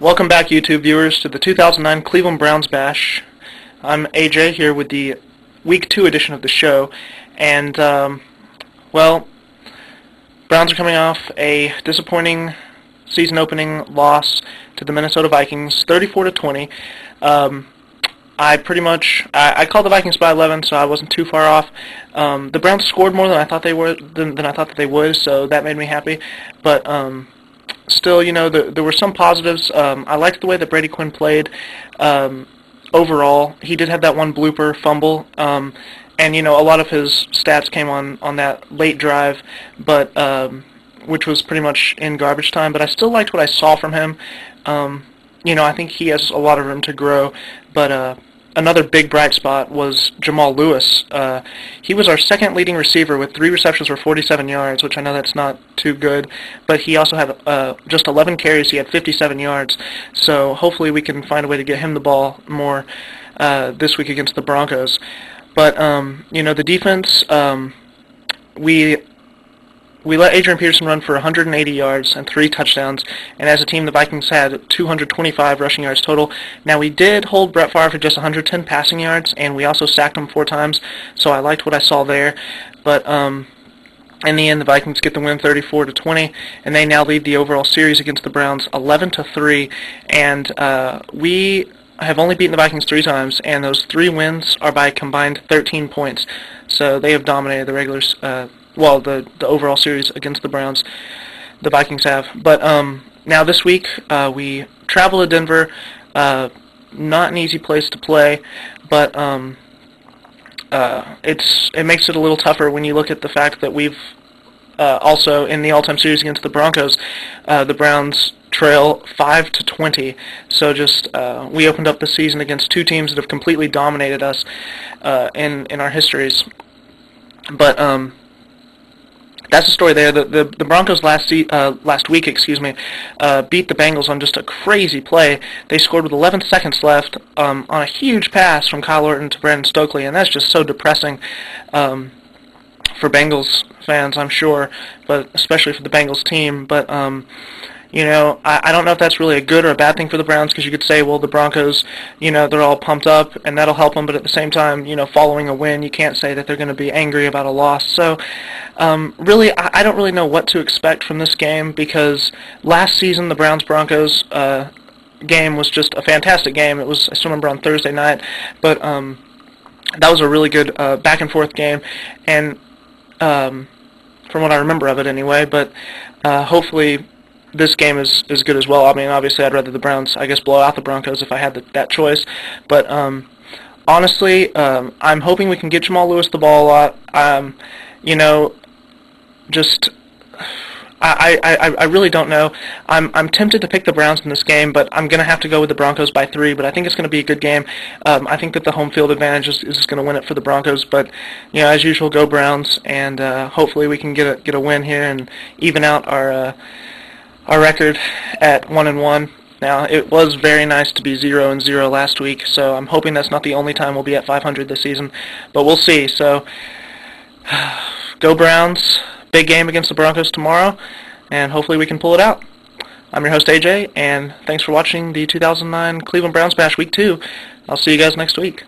Welcome back, YouTube viewers, to the 2009 Cleveland Browns Bash. I'm AJ here with the Week 2 edition of the show, and, well, Browns are coming off a disappointing season-opening loss to the Minnesota Vikings, 34-20. I called the Vikings by 11, so I wasn't too far off. The Browns scored more than I thought they would, that they would, so that made me happy. But still, you know, there were some positives. I liked the way that Brady Quinn played. Overall, he did have that one blooper fumble, and you know, a lot of his stats came on that late drive, but which was pretty much in garbage time. But I still liked what I saw from him. You know, I think he has a lot of room to grow, but another big bright spot was Jamal Lewis. He was our second leading receiver with 3 receptions for 47 yards, which I know that's not too good, but he also had just 11 carries. He had 57 yards, so hopefully we can find a way to get him the ball more this week against the Broncos. But, you know, the defense, we let Adrian Peterson run for 180 yards and 3 touchdowns, and as a team, the Vikings had 225 rushing yards total. Now, we did hold Brett Favre for just 110 passing yards, and we also sacked him 4 times, so I liked what I saw there. But in the end, the Vikings get the win 34-20, and they now lead the overall series against the Browns 11-3, and we have only beaten the Vikings 3 times, and those 3 wins are by combined 13 points, so they have dominated the regulars. Well, the overall series against the Browns, the Vikings have. But now this week, we travel to Denver. Not an easy place to play, but it makes it a little tougher when you look at the fact that we've also, in the all-time series against the Broncos, the Browns trail 5-20. So just we opened up the season against 2 teams that have completely dominated us in our histories. But that's the story there. The Broncos last week, beat the Bengals on just a crazy play. They scored with 11 seconds left on a huge pass from Kyle Orton to Brandon Stokely, and that's just so depressing for Bengals fans, I'm sure, but especially for the Bengals team. But you know, I don't know if that's really a good or a bad thing for the Browns, because you could say, well, the Broncos, you know, they're all pumped up, and that'll help them, but at the same time, you know, following a win, you can't say that they're going to be angry about a loss. So, really, I don't really know what to expect from this game, because last season, the Browns-Broncos game was just a fantastic game. It was, I still remember, on Thursday night, but that was a really good back-and-forth game, and from what I remember of it anyway, but hopefully this game is good as well. I mean, obviously, I'd rather the Browns, I guess, blow out the Broncos if I had that choice. But honestly, I'm hoping we can get Jamal Lewis the ball a lot. You know, just I really don't know. I'm tempted to pick the Browns in this game, but I'm going to have to go with the Broncos by 3. But I think it's going to be a good game. I think that the home field advantage is going to win it for the Broncos. But you know, as usual, go Browns, and hopefully we can get a win here and even out our record at 1-1. Now, it was very nice to be 0-0 last week, so I'm hoping that's not the only time we'll be at 500 this season, but we'll see. So, go Browns. Big game against the Broncos tomorrow, and hopefully we can pull it out. I'm your host, AJ, and thanks for watching the 2009 Cleveland Browns Bash Week 2. I'll see you guys next week.